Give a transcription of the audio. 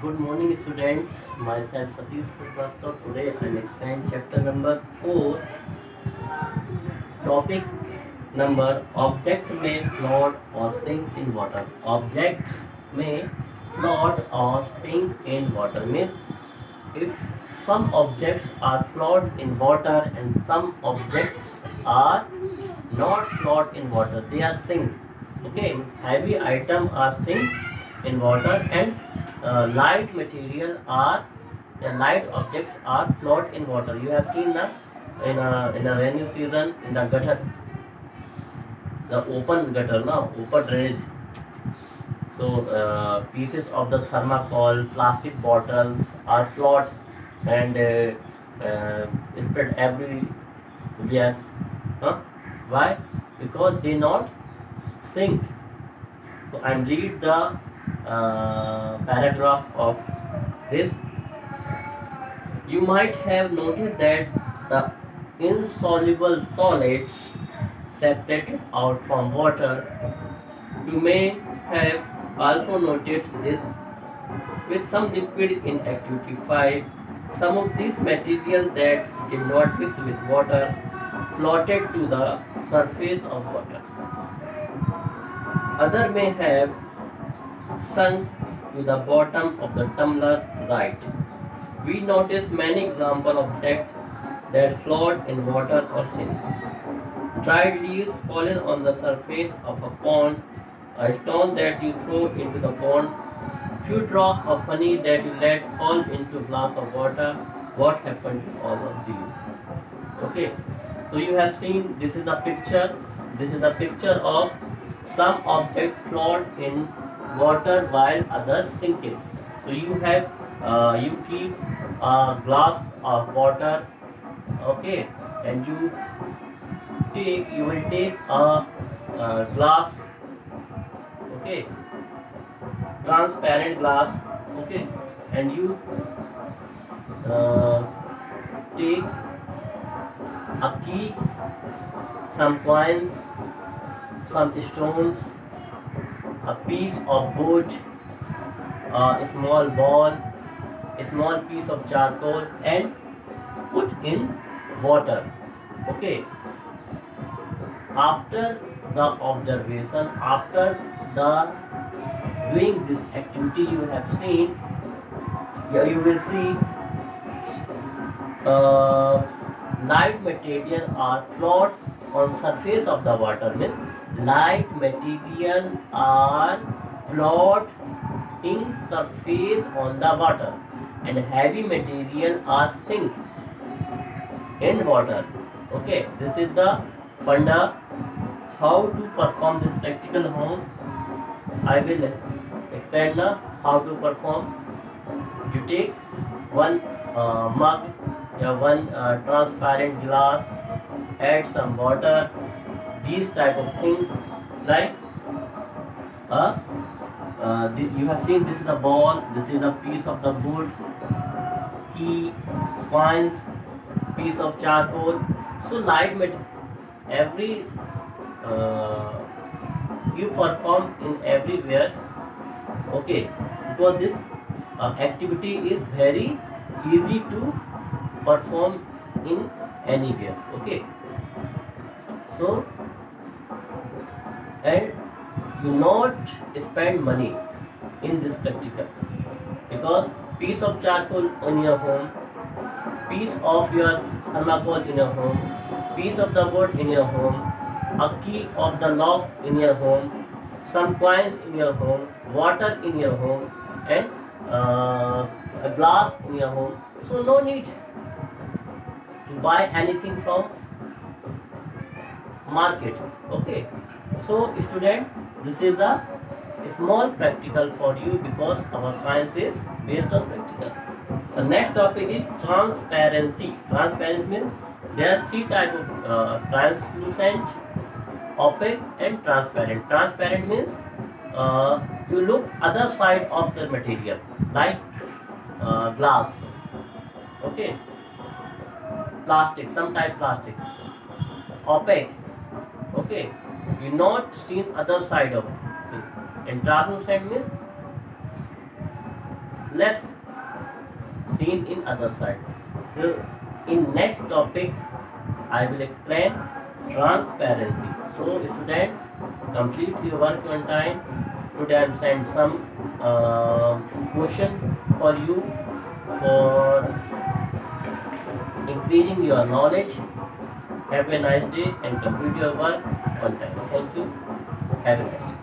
Good morning, students. Myself Satish Suprapto. Today I'll explain chapter number 4, topic number object may float or sink in water. Objects may float or sink in water. Means if some objects are float in water and some objects are not float in water, they are sink. Okay, heavy item are sink in water and light material are light objects are float in water. You have seen na in a rainy season in the gutter, the open gutter, na open drainage. So pieces of the thermocol, plastic bottles are float and spread everywhere. Huh? Why? Because they not sink. So I read the paragraph of this. You might have noticed that the insoluble solids separated out from water. You may have also noticed this with some liquid in activity 5. Some of these materials that did not mix with water floated to the surface of water. Other may have sunk to the bottom of the tumbler, right. We notice many example objects that float in water or sink. Dried leaves fallen on the surface of a pond, a stone that you throw into the pond, few drops of honey that you let fall into a glass of water. What happened to all of these? Okay, so you have seen this is the picture. This is the picture of some objects float in water while others sinking. So you keep a glass of water, okay, and you will take a glass, okay, transparent glass, okay, and you uh, take a key, some coins, some stones, a piece of wood, a small ball, a small piece of charcoal, and put in water. Okay. After the observation, after the doing this activity, you have seen. Here you will see light material are float on surface of the water. Means light material are float in surface on the water and heavy material are sink in water. Okay, this is the funda. How to perform this practical home, I will explain now how to perform. You take one mug, one transparent glass, add some water, these type of things, like you have seen this is a ball, this is a piece of the wood, key, coins, piece of charcoal. So light every you perform in everywhere, okay, because this activity is very easy to perform in anywhere, okay. So and you not spend money in this practical, because piece of charcoal in your home, piece of your thermocol in your home, piece of the wood in your home, a key of the lock in your home, some coins in your home, water in your home, and a glass in your home. So no need to buy anything from market. Okay. So student, this is the small practical for you because our science is based on practical. The next topic is transparency. Transparency means there are three types of translucent, opaque, and transparent. Transparent means you look other side of the material, like glass, okay, plastic, some type plastic. Opaque, okay, you not seen other side of it. And translucent means less seen in other side. So in next topic I will explain transparency. So students, complete your work on time. Today I will send some question for you for increasing your knowledge. Have a nice day and complete your work on time. Thank you. Have a nice day.